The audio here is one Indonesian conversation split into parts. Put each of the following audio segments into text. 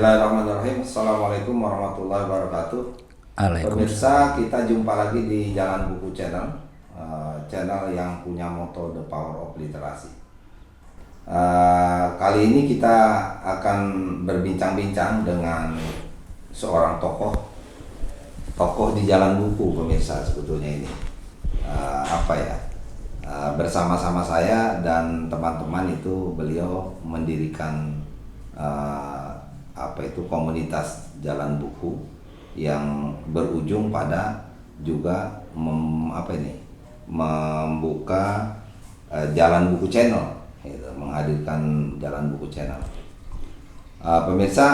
Bismillahirrahmanirrahim. Assalamualaikum warahmatullahi wabarakatuh. Pemirsa, kita jumpa lagi di Jalan Buku Channel, channel yang punya moto The Power of Literasi. Kali ini kita akan berbincang-bincang dengan seorang tokoh di Jalan Buku, pemirsa. Sebetulnya ini bersama-sama saya dan teman-teman itu beliau mendirikan komunitas Jalan Buku yang berujung pada juga membuka Jalan Buku Channel, gitu, menghadirkan Jalan Buku Channel. Pemirsa,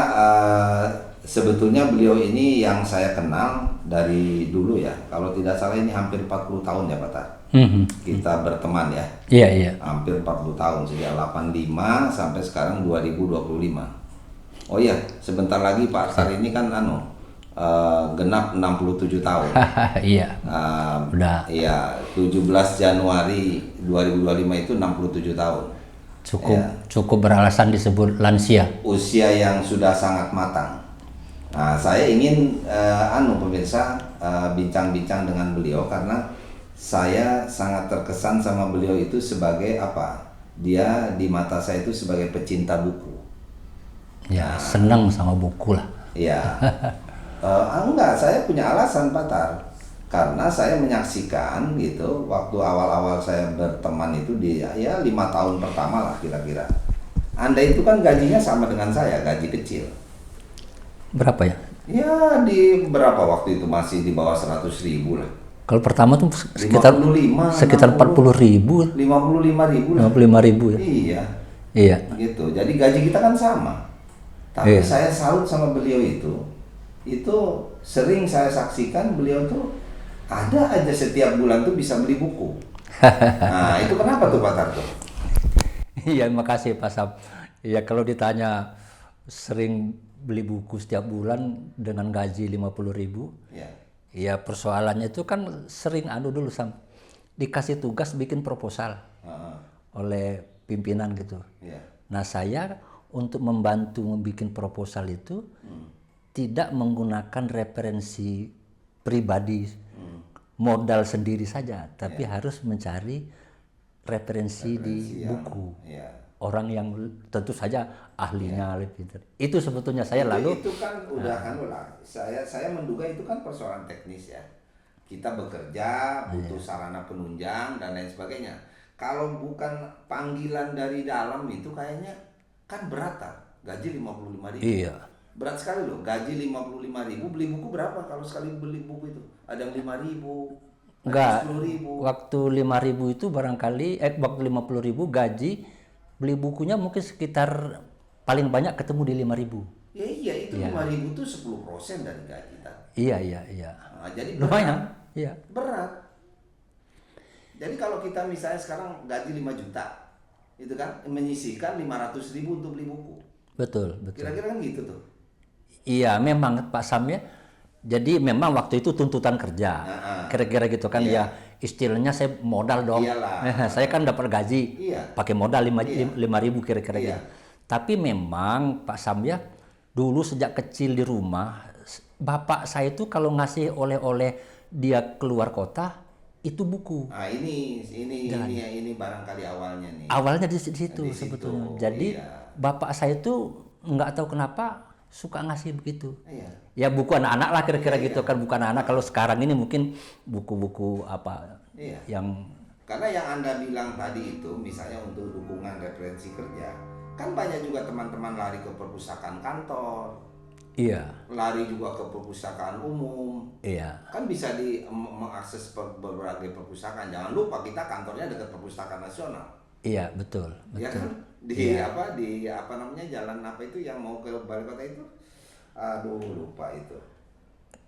sebetulnya beliau ini yang saya kenal dari dulu ya, kalau tidak salah ini hampir 40 tahun ya Pak Tar. Kita berteman ya. Iya. Hampir 40 tahun, sejak 85 sampai sekarang 2025. Oh iya, sebentar lagi Pak Tar ini kan genap 67 tahun. Iya. Udah. Iya, 17 Januari 2025 itu 67 tahun. Cukup beralasan disebut lansia. Usia yang sudah sangat matang. Nah, saya ingin pemirsa bincang-bincang dengan beliau karena saya sangat terkesan sama beliau itu sebagai dia di mata saya itu sebagai pecinta buku. Ya, senang sama buku lah. Iya. Enggak, saya punya alasan Pak Tar. Karena saya menyaksikan gitu waktu awal-awal saya berteman itu di 5 tahun pertama lah kira-kira. Anda itu kan gajinya sama dengan saya, gaji kecil. Berapa ya? Ya di berapa waktu itu masih di bawah 100.000 lah. Kalau pertama tuh sekitar 40.000. 55.000 lah. 55.000 ya. Iya. Gitu. Jadi gaji kita kan sama. Tapi saya salut sama beliau itu. Itu sering saya saksikan beliau tuh ada aja setiap bulan tuh bisa beli buku. Nah, itu kenapa tuh Pak Tarto? Iya, makasih Pak Sam. Iya, kalau ditanya sering beli buku setiap bulan dengan gaji 50.000. Ya persoalannya itu kan sering dulu Sam, dikasih tugas bikin proposal oleh pimpinan gitu. Nah saya untuk membantu membuat proposal itu tidak menggunakan referensi pribadi, modal sendiri saja, tapi harus mencari referensi di buku. Orang yang tentu saja ahlinya lebih pintar. Itu sebetulnya saya itu kan udah saya menduga itu kan persoalan teknis ya. Kita bekerja butuh sarana penunjang dan lain sebagainya. Kalau bukan panggilan dari dalam itu kayaknya kan berat gaji 55.000. Iya. Berat sekali loh, gaji 55.000 beli buku berapa kalau sekali beli buku itu? Ada 5.000. Enggak. 10.000. Waktu 5.000 itu barangkali waktu 50.000 gaji beli bukunya mungkin sekitar paling banyak ketemu di 5.000. Iya itu 5.000 itu 10% dari gaji kita. Iya. Nah, jadi lumayan. Iya. Berat. Jadi kalau kita misalnya sekarang gaji 5 juta, itu kan menyisihkan 500.000 untuk beli buku. Betul. Kira-kira kan gitu tuh. Iya, memang Pak Sam ya. Jadi memang waktu itu tuntutan kerja, kira-kira gitu kan ya. Istilahnya saya modal dong. Saya kan dapat gaji, pakai modal 5.000 kira-kira gitu. Tapi memang Pak Sam ya, dulu sejak kecil di rumah, bapak saya itu kalau ngasih oleh-oleh dia keluar kota itu buku. Nah ini barangkali awalnya nih. Awalnya di situ sebetulnya. Jadi bapak saya itu nggak tahu kenapa suka ngasih begitu. Ya buku anak-anak lah kira-kira gitu kan, bukan anak-anak. Kalau sekarang ini mungkin buku-buku yang karena yang Anda bilang tadi itu misalnya untuk dukungan referensi kerja, kan banyak juga teman-teman lari ke perpustakaan kantor. Lari juga ke perpustakaan umum. Kan bisa mengakses berbagai perpustakaan. Jangan lupa kita kantornya dekat Perpustakaan Nasional. Iya, betul. Ya kan? Jalan apa itu yang mau ke balai kota itu? Aduh, lupa itu.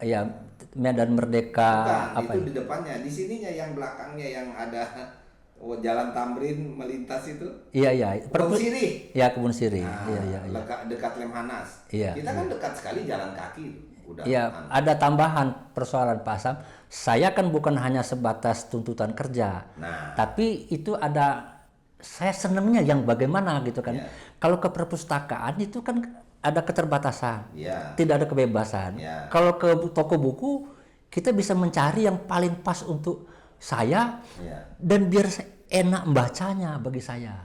Iya, Medan Merdeka. Bukan, itu di depannya. Di sininya yang belakangnya yang ada Jalan Tamrin melintas itu. Iya. Kebun Sirih. Iya, Kebun Sirih. Iya. Dekat Lemhanas. Iya. Kita kan dekat sekali jalan kaki. Ada tambahan persoalan Pak Sam. Saya kan bukan hanya sebatas tuntutan kerja. Tapi itu ada saya senangnya yang bagaimana gitu kan. Kalau ke perpustakaan itu kan ada keterbatasan, tidak ada kebebasan. Kalau ke toko buku, kita bisa mencari yang paling pas untuk saya dan biar enak membacanya bagi saya.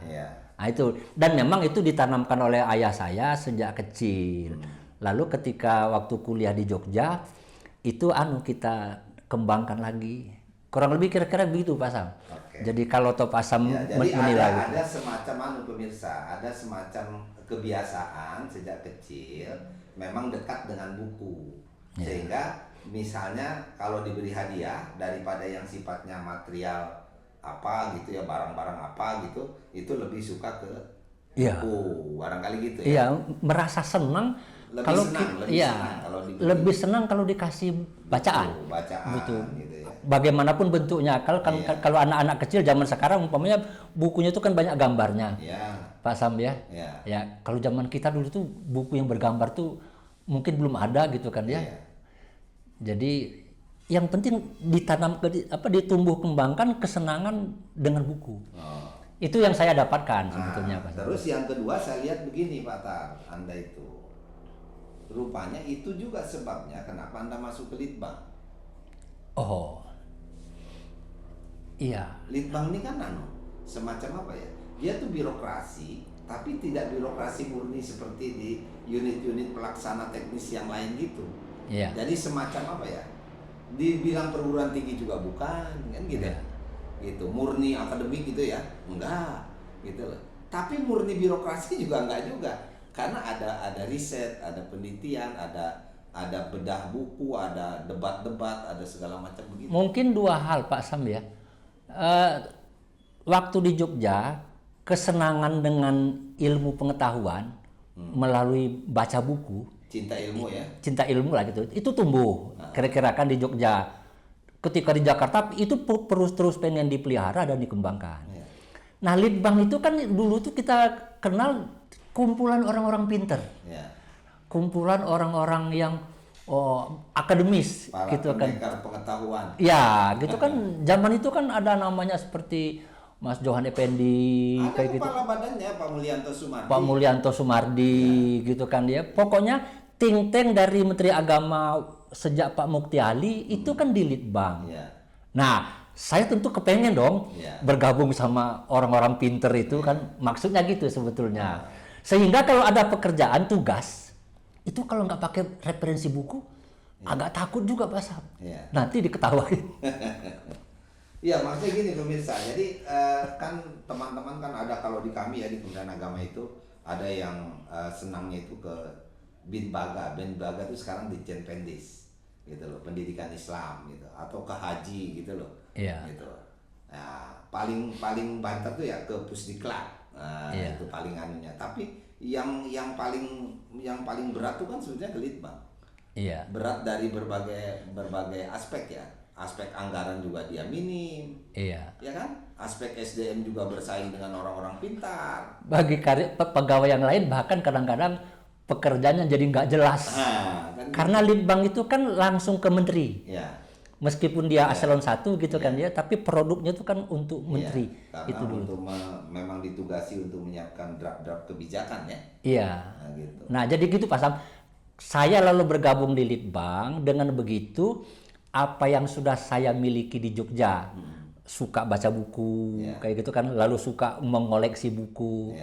Nah itu, dan memang itu ditanamkan oleh ayah saya sejak kecil. Lalu ketika waktu kuliah di Jogja, itu kita kembangkan lagi. Kurang lebih kira-kira begitu Pak Sam. Jadi kalau Top Asam menilai. Ada semacam pemirsa, ada semacam kebiasaan sejak kecil memang dekat dengan buku. Sehingga misalnya kalau diberi hadiah daripada yang sifatnya material apa gitu ya, barang-barang apa gitu, itu lebih suka ke buku, barangkali gitu ya. Iya, merasa senang lebih senang kalau dikasih bacaan. Betul. Gitu ya. Bagaimanapun bentuknya, kalau anak-anak kecil zaman sekarang umpamanya bukunya itu kan banyak gambarnya. Pak Sam ya. Ya, kalau zaman kita dulu tuh buku yang bergambar tuh mungkin belum ada gitu kan ya. Jadi yang penting ditumbuh kembangkan kesenangan dengan buku. Itu yang saya dapatkan sebetulnya Pak. Terus yang kedua saya lihat begini Pak Tar, Anda itu rupanya itu juga sebabnya kenapa Anda masuk ke Litbang. Oh. Iya. Litbang ini kan semacam apa ya? Dia tuh birokrasi, tapi tidak birokrasi murni seperti di unit-unit pelaksana teknis yang lain gitu. Jadi semacam apa ya? Dibilang perguruan tinggi juga bukan, kan gitu. Gitu, murni akademik gitu ya. Enggak, gitu loh. Tapi murni birokrasi juga enggak juga. Karena ada riset, ada penelitian, ada bedah buku, ada debat-debat, ada segala macam begitu. Mungkin dua hal Pak Sam ya. Waktu di Jogja, kesenangan dengan ilmu pengetahuan melalui baca buku, cinta ilmu ya, cinta ilmu lah gitu, itu tumbuh kira-kira kan di Jogja. Ketika di Jakarta itu terus pengen dipelihara dan dikembangkan. Nah Litbang itu kan dulu tuh kita kenal kumpulan orang-orang pinter, kumpulan orang-orang yang akademis, para gitu kan. Pengetahuan. Ya, gitu kan. Zaman itu kan ada namanya seperti Mas Johan Effendi, ada kayak gitu. Kepala badannya Pak Mulyanto Sumardi. Pak Mulyanto Sumardi, gitu kan dia. Pokoknya think tank dari Menteri Agama sejak Pak Mukti Ali itu kan di Litbang. Nah, saya tentu kepengen dong bergabung sama orang-orang pinter itu kan. Maksudnya gitu sebetulnya. Sehingga kalau ada pekerjaan tugas itu kalau nggak pakai referensi buku agak takut juga Pak Sam. Nanti diketawain. Iya, maksudnya gini pemirsa. Jadi kan teman-teman kan ada, kalau di kami ya di Kementerian Agama itu ada yang senangnya itu ke Bin Baga. Bin Baga itu sekarang di Cenpendis gitu loh, pendidikan Islam gitu, atau ke haji gitu loh. Gitu. Nah, paling banter tuh ya ke Pusdiklat. Itu paling anunya. Tapi yang paling berat tuh kan sebetulnya ke Litbang. Berat dari berbagai aspek ya. Aspek anggaran juga dia minim. Ya kan? Aspek SDM juga bersaing dengan orang-orang pintar. Bagi pegawai yang lain bahkan kadang-kadang pekerjaannya jadi nggak jelas. Kan karena Litbang itu kan langsung ke menteri. Meskipun dia eselon 1 gitu kan ya, tapi produknya itu kan untuk menteri. Karena itu dulu. Memang ditugasi untuk menyiapkan draft-draft kebijakan ya. Gitu. Nah jadi gitu Pak Sam. Saya lalu bergabung di Litbang, dengan begitu apa yang sudah saya miliki di Jogja, suka baca buku, kayak gitu kan, lalu suka mengoleksi buku,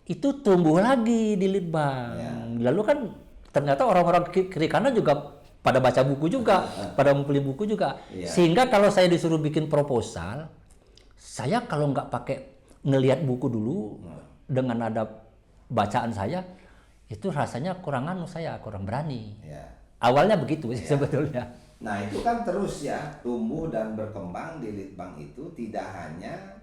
itu tumbuh lagi di Litbang. Lalu kan ternyata orang-orang kiri kanan juga pada baca buku juga, pada membeli buku juga. Sehingga kalau saya disuruh bikin proposal, saya kalau nggak pakai ngelihat buku dulu dengan ada bacaan saya, itu rasanya kurang berani. Awalnya begitu sih sebetulnya. Nah itu kan terus ya tumbuh dan berkembang di Litbang itu, tidak hanya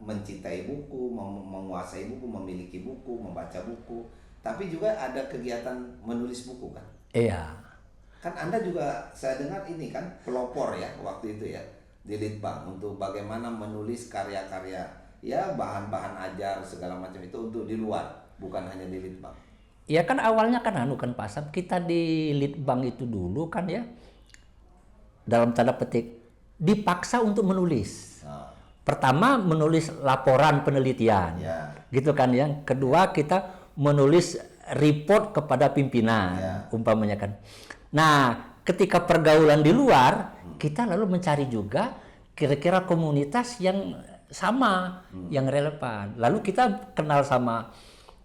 mencintai buku, menguasai buku, memiliki buku, membaca buku, tapi juga ada kegiatan menulis buku kan? Kan Anda juga saya dengar ini kan pelopor ya waktu itu ya di Litbang untuk bagaimana menulis karya-karya ya, bahan-bahan ajar segala macam itu untuk di luar, bukan hanya di Litbang. Ya kan awalnya kan Pak Sam, kita di Litbang itu dulu kan ya, dalam tanda petik dipaksa untuk menulis. Pertama menulis laporan penelitian, gitu kan ya. Kedua kita menulis report kepada pimpinan, umpamanya kan. Nah, ketika pergaulan di luar, kita lalu mencari juga kira-kira komunitas yang sama, yang relevan. Lalu kita kenal sama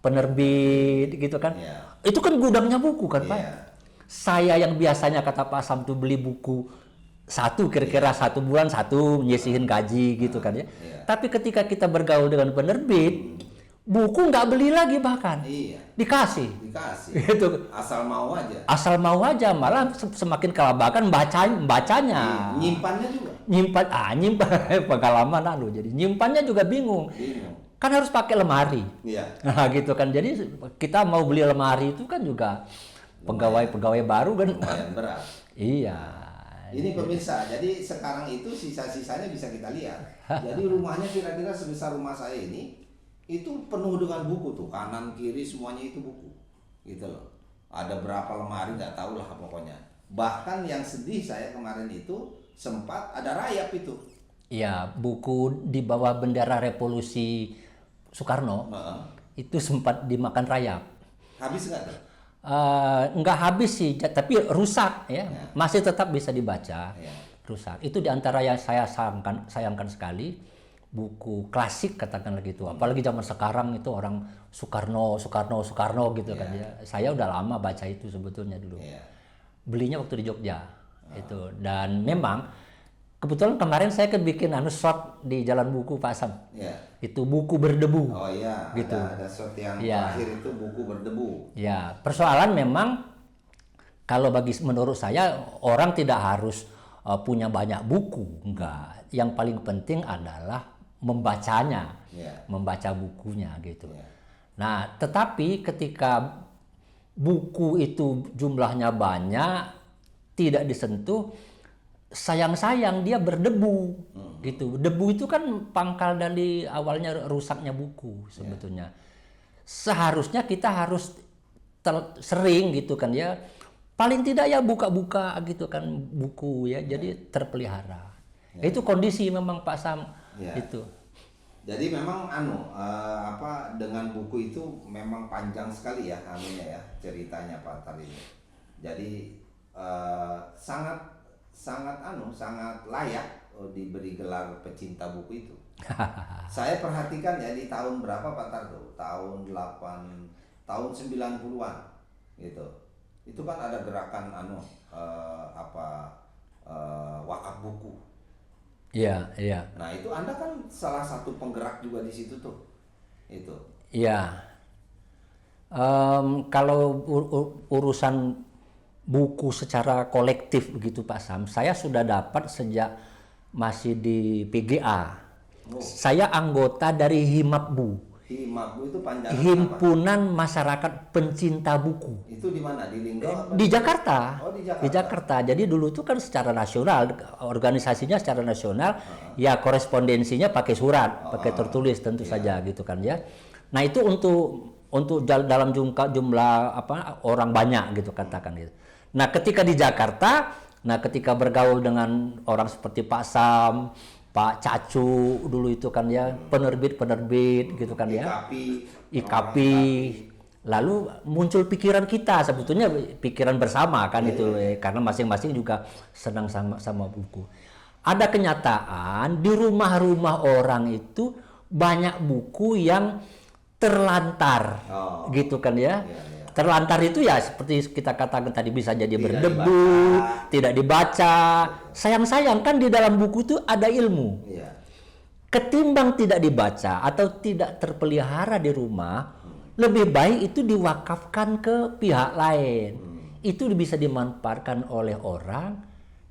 penerbit gitu kan. Itu kan gudangnya buku kan, Pak. Saya yang biasanya kata Pak Sam tuh beli buku satu, kira-kira 1 bulan satu, nyisihin gaji gitu kan ya. Tapi ketika kita bergaul dengan penerbit, buku nggak beli lagi bahkan, dikasih. Gitu. Asal mau aja. Asal mau aja, malah semakin kelabakan bacanya. Nyimpannya juga. Nyimpan pengalaman lalu. Jadi nyimpannya juga bingung. Kan harus pakai lemari. Nah gitu kan. Jadi kita mau beli lemari itu kan juga pegawai baru kan. Lumayan berat. Iya. Ini pemirsa, jadi sekarang itu sisa-sisanya bisa kita lihat. Jadi rumahnya kira-kira sebesar rumah saya ini, itu penuh dengan buku tuh, kanan kiri semuanya itu buku, gitu loh. Ada berapa lemari nggak tahu lah pokoknya. Bahkan yang sedih saya kemarin itu sempat ada rayap itu. Iya, buku di bawah bendera Revolusi Soekarno itu sempat dimakan rayap. Habis nggak tuh? Nggak habis sih, tapi rusak ya. Masih tetap bisa dibaca. Rusak. Itu diantara yang saya sayangkan sekali. Buku klasik katakanlah gitu. Apalagi zaman sekarang itu orang Soekarno gitu kan ya. Saya udah lama baca itu sebetulnya dulu. Belinya waktu di Jogja itu. Dan memang kebetulan kemarin saya bikin shot di Jalan Buku Pak Sam. Itu buku berdebu. Oh iya, gitu. Ada shot yang terakhir itu buku berdebu. Ya, persoalan memang kalau menurut saya orang tidak harus punya banyak buku, enggak. Yang paling penting adalah membacanya, membaca bukunya gitu. Nah, tetapi ketika buku itu jumlahnya banyak, tidak disentuh, sayang dia berdebu, gitu. Debu itu kan pangkal dari awalnya rusaknya buku sebetulnya. Seharusnya kita harus sering gitu kan ya, paling tidak ya buka-buka gitu kan buku ya, jadi terpelihara. Itu kondisi memang Pak Sam. Itu. Jadi memang dengan buku itu memang panjang sekali ya ceritanya Pak Tar ini. Jadi sangat layak diberi gelar pecinta buku itu. Saya perhatikan ya di tahun berapa Pak Tar tuh? Tahun 90-an gitu. Itu kan ada gerakan wakaf buku. Iya. Nah itu Anda kan salah satu penggerak juga di situ tuh, itu. Iya. Kalau urusan buku secara kolektif begitu Pak Sam, saya sudah dapat sejak masih di PGA. Saya anggota dari HIMABBU. HIMABBU itu panjangan Himpunan apa? Masyarakat Pencinta Buku. Itu di mana? Di Linggo? Di Jakarta. Oh, di Jakarta. Di Jakarta. Jadi dulu itu kan secara nasional, organisasinya secara nasional, ya korespondensinya pakai surat, pakai tertulis tentu saja gitu kan ya. Nah itu untuk dalam jumlah orang banyak gitu katakan gitu. Nah ketika di Jakarta, ketika bergaul dengan orang seperti Pak Sam, Pak Cacu dulu itu kan ya, penerbit gitu kan ya, IKP, lalu muncul pikiran kita, sebetulnya pikiran bersama kan itu, karena masing-masing juga senang sama buku. Ada kenyataan di rumah-rumah orang itu banyak buku yang terlantar, gitu kan ya. Terlantar itu ya seperti kita katakan tadi, bisa jadi berdebu, tidak dibaca. Sayang-sayang kan di dalam buku itu ada ilmu. Ketimbang tidak dibaca atau tidak terpelihara di rumah, lebih baik itu diwakafkan ke pihak lain. Itu bisa dimanfaatkan oleh orang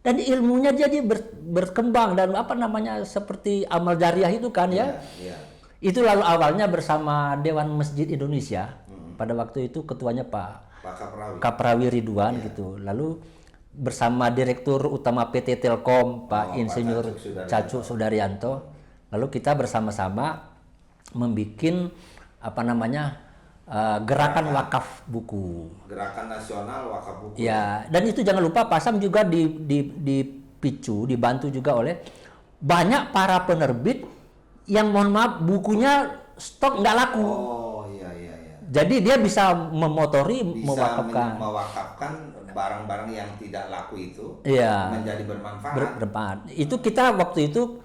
dan ilmunya jadi berkembang dan seperti amal jariah itu kan ya. Itu lalu awalnya bersama Dewan Masjid Indonesia. Pada waktu itu ketuanya Pak Kaprawi Ridwan gitu. Lalu bersama Direktur Utama PT Telkom Pak Insinyur Cacu Sudaryanto. Lalu kita bersama-sama membikin gerakan wakaf buku. Gerakan nasional wakaf buku. Ya, dan itu jangan lupa Pak Sam juga dipicu, dibantu juga oleh banyak para penerbit yang mohon maaf bukunya stok nggak laku. Jadi dia bisa memotori, bisa mewakafkan barang-barang yang tidak laku itu menjadi bermanfaat. Bermanfaat. Itu kita waktu itu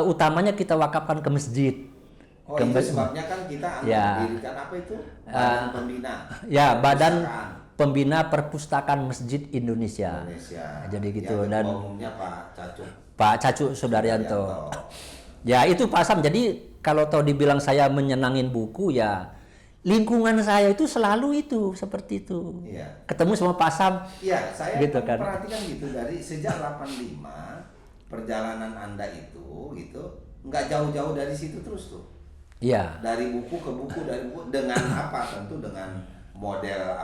utamanya kita wakafkan ke masjid. Oh, itu sebabnya kan kita mendirikan apa itu? Badan pembina. Ya, Badan Pembina Perpustakaan Masjid Indonesia. Jadi gitu. Ya, dan umumnya Pak Cacuk Sudaryanto. Ya itu Pak Sam. Jadi kalau tahu dibilang saya menyenangin buku, ya lingkungan saya itu selalu itu seperti itu. Iya. Ketemu sama Pak Sam. Iya, saya gitu kan. perhatikan gitu dari sejak 85 perjalanan Anda itu gitu nggak jauh-jauh dari situ terus tuh. Iya. Dari buku ke buku, dari buku dengan apa? Tentu dengan model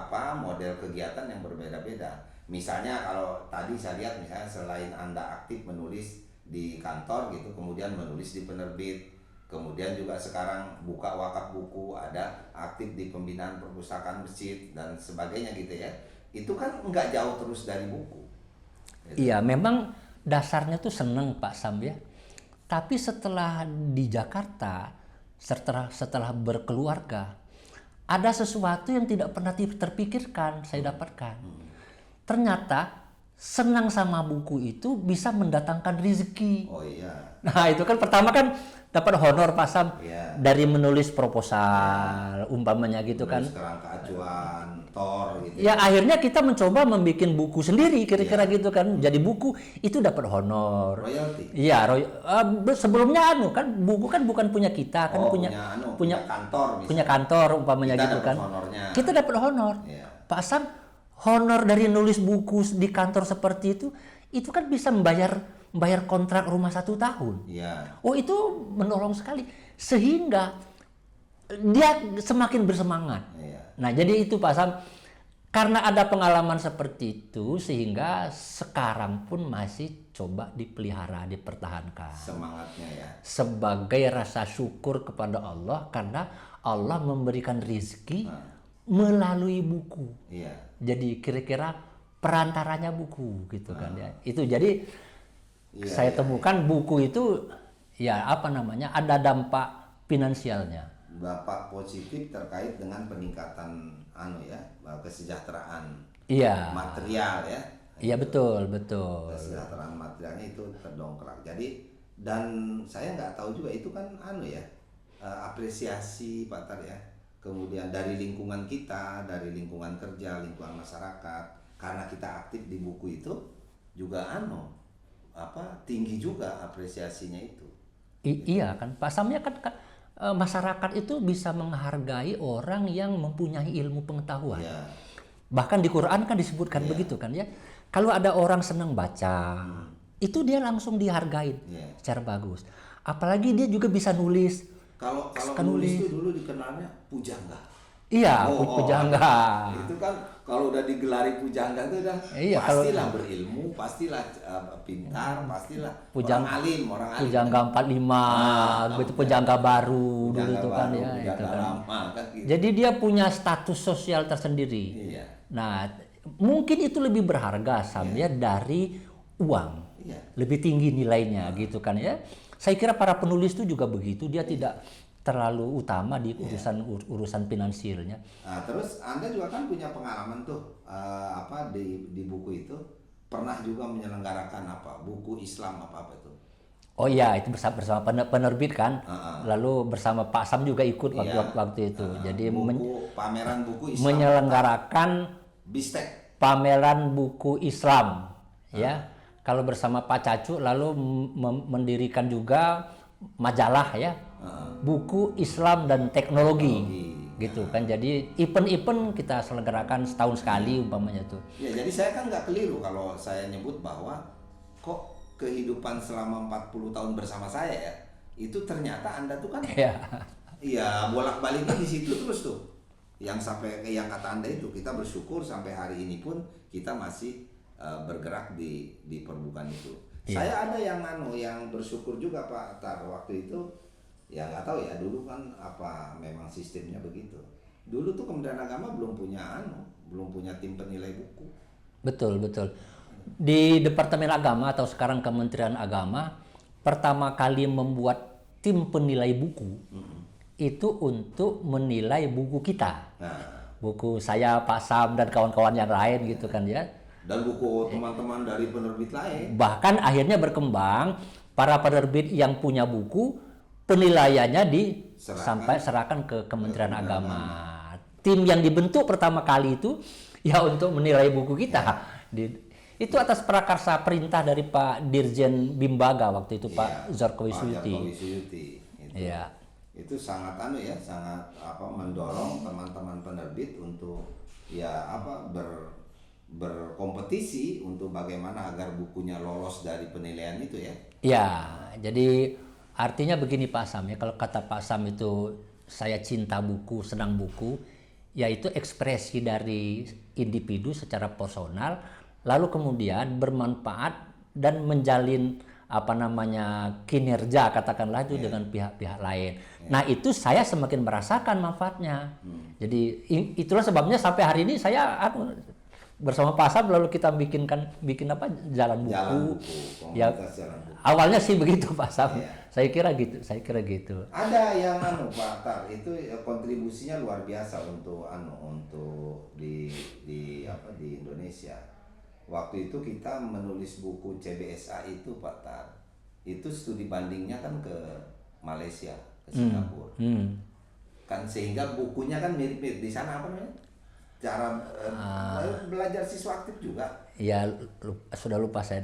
kegiatan yang berbeda-beda. Misalnya kalau tadi saya lihat misalnya selain Anda aktif menulis di kantor gitu, kemudian menulis di penerbit, kemudian juga sekarang buka wakaf buku, ada aktif di pembinaan perpustakaan masjid dan sebagainya gitu ya. Itu kan nggak jauh terus dari buku. Gitu. Iya, memang dasarnya tuh seneng Pak Sam ya. Tapi setelah di Jakarta, setelah berkeluarga, ada sesuatu yang tidak pernah terpikirkan saya dapatkan. Ternyata senang sama buku itu bisa mendatangkan rezeki. Oh iya. Nah itu kan pertama kan dapat honor Pak Sam dari menulis proposal umpamanya gitu kan. Kerangka acuan, tor gitu. Ya akhirnya kita mencoba membuat buku sendiri kira-kira gitu kan. Jadi buku itu dapat honor. Royalty. Iya, sebelumnya kan buku kan bukan punya kita kan punya kantor misalnya. Punya kantor umpamanya kita gitu kan. Honornya. Kita dapat honor. Pak Sam, honor dari nulis buku di kantor seperti itu kan bisa membayar kontrak rumah 1 tahun. Oh itu menolong sekali sehingga dia semakin bersemangat. Nah jadi itu Pak Sam, karena ada pengalaman seperti itu sehingga sekarang pun masih coba dipelihara, dipertahankan. Semangatnya ya. Sebagai rasa syukur kepada Allah karena Allah memberikan rezeki melalui buku. Jadi kira-kira perantaranya buku gitu kan ya. Itu jadi saya temukan buku itu ya ada dampak finansialnya. Dampak positif terkait dengan peningkatan kesejahteraan material ya. Iya betul. Kesejahteraan materialnya itu terdongkrak. Jadi dan saya nggak tahu juga itu kan apresiasi Pak Tar ya. Kemudian dari lingkungan kita, dari lingkungan kerja, lingkungan masyarakat, karena kita aktif di buku itu juga tinggi juga apresiasinya itu. Iya kan Pak Samnya kan masyarakat itu bisa menghargai orang yang mempunyai ilmu pengetahuan. Bahkan di Quran kan disebutkan begitu kan ya. Kalau ada orang senang baca, itu dia langsung dihargai secara bagus. Apalagi dia juga bisa nulis. Kalau nulis itu dulu dikenalnya pujangga. Iya, pujangga. Itu kan kalau udah digelari pujangga itu udah pastilah berilmu, pastilah pintar, pastilah orang alim. Pujangga 45, gitu pujangga baru dulu itu kan ya. Itu kan. Lama, kan gitu. Jadi dia punya status sosial tersendiri. Nah, mungkin itu lebih berharga ya dari uang. Lebih tinggi nilainya gitu kan ya. Saya kira para penulis itu juga begitu, dia tidak terlalu utama di urusan finansialnya. Nah, terus Anda juga kan punya pengalaman tuh di buku itu pernah juga menyelenggarakan buku Islam apa itu? Oh iya, itu bersama penerbit kan. Lalu bersama Pak Sam juga ikut waktu itu. Jadi pameran buku Islam menyelenggarakan BISTEK, pameran buku Islam ya. Kalau bersama Pak Cacu lalu mendirikan juga majalah ya, buku Islam dan teknologi gitu kan. Jadi event-event kita selenggarakan setahun sekali umpamanya tuh. Ya jadi saya kan nggak keliru kalau saya nyebut bahwa kok kehidupan selama 40 tahun bersama saya ya, itu ternyata Anda tuh kan bolak-baliknya di situ terus tuh. Yang sampai yang kata Anda itu kita bersyukur sampai hari ini pun kita masih bergerak di perbukaan itu. Saya ada yang bersyukur juga Pak Tar waktu itu. Ya nggak tahu ya dulu kan memang sistemnya begitu. Dulu tuh Kementerian Agama belum punya tim penilai buku. Betul. Di Departemen Agama atau sekarang Kementerian Agama pertama kali membuat tim penilai buku itu untuk menilai buku kita. Buku saya, Pak Sam, dan kawan-kawan yang lain gitu kan ya. Dan buku teman-teman dari penerbit lain. Bahkan akhirnya berkembang, para penerbit yang punya buku, penilaiannya sampai serahkan ke Kementerian Agama. Tim yang dibentuk pertama kali itu ya untuk menilai buku kita. Itu atas prakarsa perintah dari Pak Dirjen Bimbaga waktu itu, Pak Zorko Wisuyuti. Itu sangat sangat mendorong teman-teman penerbit untuk berkompetisi untuk bagaimana agar bukunya lolos dari penilaian itu ya. Ya, jadi artinya begini Pak Sam ya, kalau kata Pak Sam itu saya cinta buku, senang buku, yaitu ekspresi dari individu secara personal, lalu kemudian bermanfaat dan menjalin kinerja katakanlah itu dengan pihak-pihak lain. Nah itu saya semakin merasakan manfaatnya. Jadi itulah sebabnya sampai hari ini saya bersama Pak Sam lalu kita bikin jalan buku. Jalan buku. Awalnya sih begitu Pak Sam. Saya kira gitu. Ada yang Pak Tar itu kontribusinya luar biasa untuk di Indonesia. Waktu itu kita menulis buku CBSA itu Pak Tar, itu studi bandingnya kan ke Malaysia, ke Singapura. Kan sehingga bukunya kan mirip-mirip di sana cara belajar siswa aktif juga. Ya sudah lupa saya.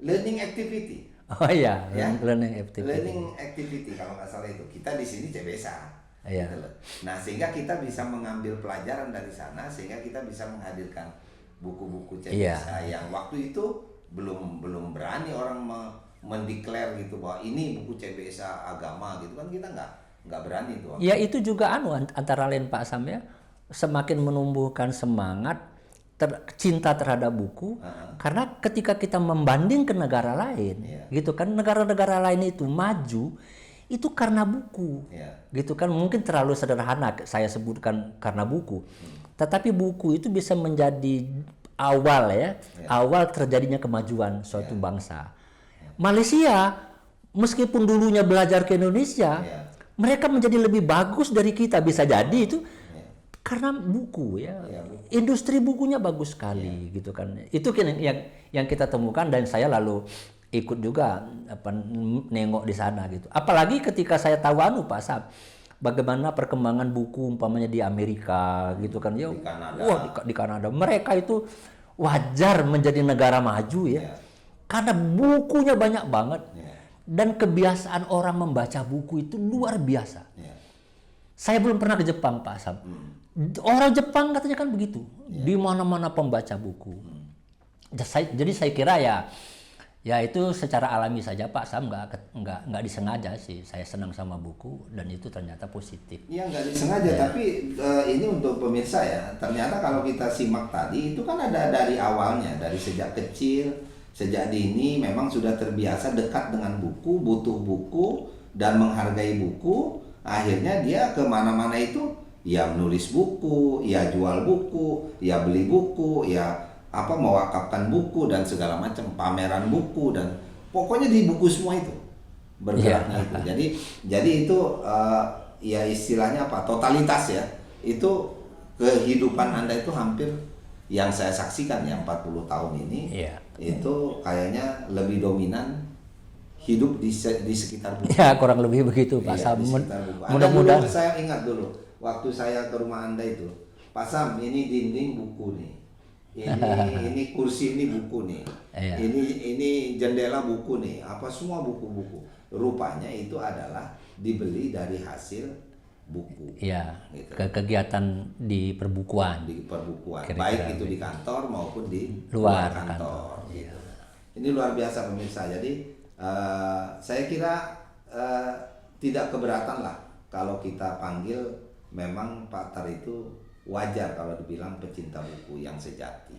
Learning activity. Oh iya, learning activity. Learning activity kalau nggak salah itu. Kita di sini CBSA. Gitu loh. Nah sehingga kita bisa mengambil pelajaran dari sana sehingga kita bisa menghadirkan buku-buku CBSA yang waktu itu belum berani orang mendeklar gitu bahwa ini buku CBSA agama gitu kan, kita nggak berani tuh. Ya itu juga antara lain Pak Sam ya, semakin menumbuhkan semangat cinta terhadap buku, karena ketika kita membanding ke negara lain, gitu kan, negara-negara lain itu maju itu karena buku, gitu kan. Mungkin terlalu sederhana saya sebutkan karena buku, tetapi buku itu bisa menjadi awal awal terjadinya kemajuan suatu bangsa. Malaysia meskipun dulunya belajar ke Indonesia, mereka menjadi lebih bagus dari kita, bisa jadi itu karena buku buku. Industri bukunya bagus sekali gitu kan. Itu yang kita temukan dan saya lalu ikut juga nengok di sana gitu. Apalagi ketika saya tahu Pak Sam, bagaimana perkembangan buku umpamanya di Amerika gitu kan ya. Di Kanada mereka itu wajar menjadi negara maju karena bukunya banyak banget dan kebiasaan orang membaca buku itu luar biasa. Saya belum pernah ke Jepang Pak Sam. Orang Jepang katanya kan begitu, di mana-mana pembaca buku. Jadi saya kira ya itu secara alami saja Pak Sam, nggak disengaja sih. Saya senang sama buku dan itu ternyata positif. Iya nggak disengaja, tapi ini untuk pemirsa ya. Ternyata kalau kita simak tadi itu kan ada dari awalnya, dari sejak kecil, sejak dini memang sudah terbiasa dekat dengan buku, butuh buku dan menghargai buku. Akhirnya dia kemana-mana itu ya menulis buku, ya jual buku, ya beli buku, ya mewakafkan buku dan segala macam, pameran buku dan pokoknya di buku semua itu bergeraknya itu. Jadi itu ya istilahnya totalitas ya. Itu kehidupan Anda itu hampir yang saya saksikan 40 tahun ini itu kayaknya lebih dominan hidup di sekitar buku. Ya kurang lebih begitu Pak Sam. Mudah-mudahan saya ingat dulu waktu saya ke rumah Anda itu, Pak Sam ini dinding buku nih. Ini kursi ini buku nih, ini jendela buku nih, semua buku-buku. Rupanya itu adalah dibeli dari hasil buku. Iya. Gitu. Kegiatan di perbukuan. Kira-kira baik itu di kantor maupun di luar kantor. Gitu. Ini luar biasa pemirsa. Jadi saya kira tidak keberatan lah kalau kita panggil memang Pak Tar itu wajar kalau dibilang pecinta buku yang sejati.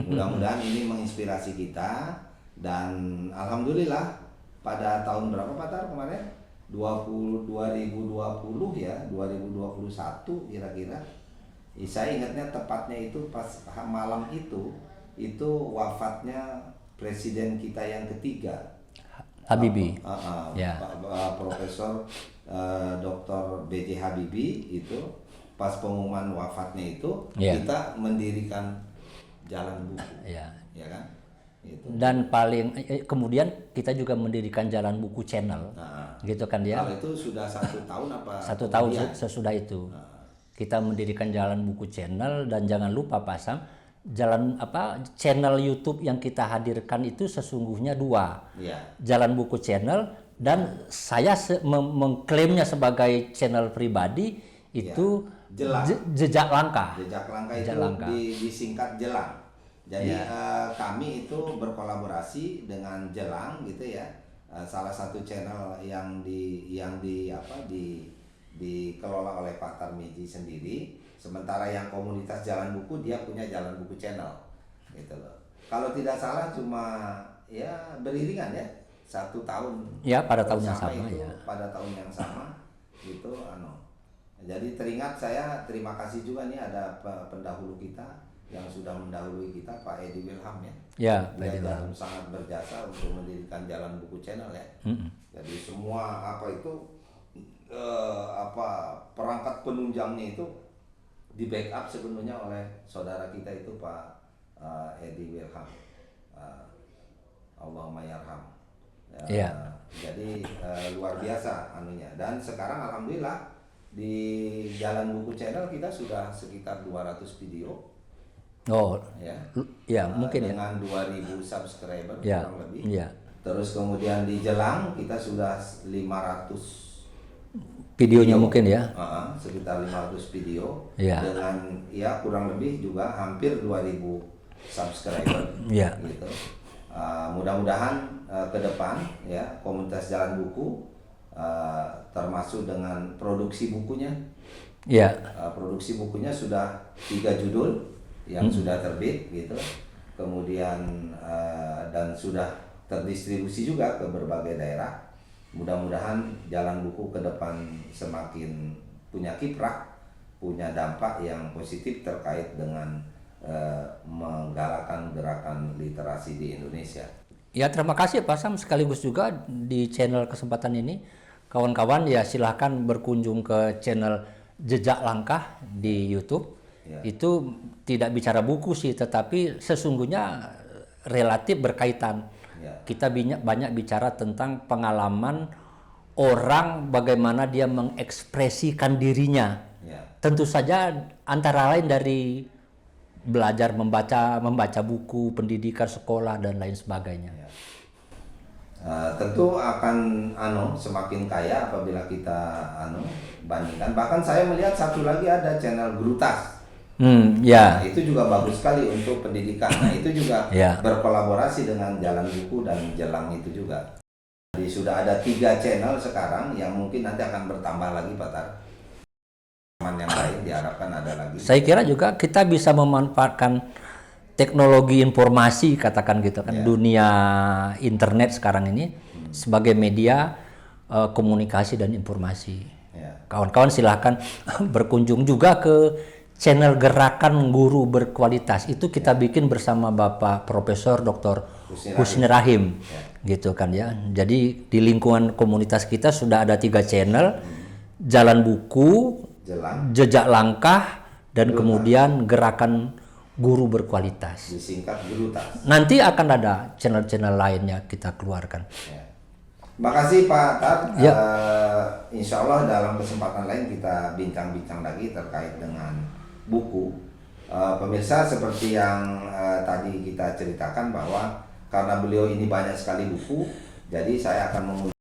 Mudah-mudahan ini menginspirasi kita dan alhamdulillah pada tahun berapa Pak Tar kemarin? 2020 ya, 2021 kira-kira. Saya ingatnya tepatnya itu pas malam itu wafatnya presiden kita yang ketiga. Habibie. Ya. Profesor Dr. B.J. Habibie itu pas pengumuman wafatnya itu kita mendirikan Jalan Buku. Ya kan? Itu. Dan paling kemudian kita juga mendirikan Jalan Buku Channel, gitu kan dia. Kalau itu sudah 1 tahun apa? 1 tahun sesudah itu. Kita mendirikan Jalan Buku Channel, dan jangan lupa Pak Sam, channel YouTube yang kita hadirkan itu sesungguhnya 2. Jalan Buku Channel, dan saya mengklaimnya sebagai channel pribadi itu Jejak Langkah. Jejak Langkah itu disingkat Jelang. Jadi kami itu berkolaborasi dengan Jelang gitu ya. Salah satu channel yang dikelola oleh Pak Tarmizi sendiri. Sementara yang komunitas Jalan Buku dia punya Jalan Buku Channel gitu loh. Kalau tidak salah cuma ya beriringan ya 1 tahun. Ya, pada tahun yang sama itu, ya. Pada tahun yang sama gitu Jadi teringat saya terima kasih juga nih ada pendahulu kita yang sudah mendahului kita, Pak Edi Wilham ya. Ya, Dia sangat berjasa untuk mendirikan Jalan Buku Channel ya. Jadi semua perangkat penunjangnya itu di backup sepenuhnya oleh saudara kita itu Pak Edi Wilham. Allahumma yarham. Jadi luar biasa anunya. Dan sekarang alhamdulillah di Jalan Buku Channel kita sudah sekitar 200 video. Mungkin dengan 2.000 subscriber kurang lebih. Ya. Terus kemudian di Jelang kita sudah 500 videonya mungkin ya. Sekitar 500 video dengan kurang lebih juga hampir 2.000 subscriber. Gitu. Mudah-mudahan ke depan ya komunitas Jalan Buku termasuk dengan produksi bukunya. Produksi bukunya sudah 3 judul yang sudah terbit gitu. Kemudian dan sudah terdistribusi juga ke berbagai daerah. Mudah-mudahan Jalan Buku ke depan semakin punya kiprah, punya dampak yang positif terkait dengan menggalakkan gerakan literasi di Indonesia. Ya, terima kasih Pak Sam, sekaligus juga di channel kesempatan ini kawan-kawan ya silahkan berkunjung ke channel Jejak Langkah di YouTube. Itu tidak bicara buku sih, tetapi sesungguhnya relatif berkaitan. Kita banyak bicara tentang pengalaman orang, bagaimana dia mengekspresikan dirinya. Tentu saja antara lain dari belajar membaca buku, pendidikan sekolah dan lain sebagainya. Tentu akan semakin kaya apabila kita bandingkan. Bahkan saya melihat satu lagi ada channel Grutas. Nah, itu juga bagus sekali untuk pendidikan. Nah, itu juga berkolaborasi dengan Jalan Buku dan Jelang itu juga. Jadi sudah ada 3 channel sekarang yang mungkin nanti akan bertambah lagi Pak Tar. Yang lain diharapkan ada lagi. Saya kira juga kita bisa memanfaatkan teknologi informasi, katakan gitu kan, dunia internet sekarang ini sebagai media komunikasi dan informasi. Kawan-kawan silahkan berkunjung juga ke channel Gerakan Guru Berkualitas. Itu kita bikin bersama Bapak Profesor Dr. Husni Rahim. Gitu kan ya. Jadi di lingkungan komunitas kita sudah ada 3 channel, Jalan Buku, Jejak Langkah, dan kemudian Gerakan Guru Berkualitas. Disingkat Grutas. Nanti akan ada channel-channel lainnya kita keluarkan. Makasih Pak Tat. Insya Allah dalam kesempatan lain kita bincang-bincang lagi terkait dengan buku. Pemirsa, seperti yang tadi kita ceritakan bahwa karena beliau ini banyak sekali buku, jadi saya akan mengundang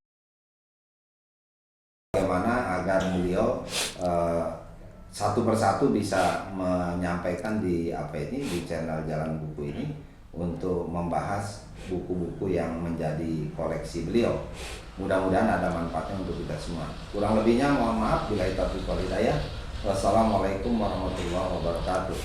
bagaimana agar beliau satu persatu bisa menyampaikan di channel Jalan Buku ini untuk membahas buku-buku yang menjadi koleksi beliau. Mudah-mudahan ada manfaatnya untuk kita semua. Kurang lebihnya mohon maaf, billahi taufiq wal hidayah. Wassalamualaikum warahmatullahi wabarakatuh.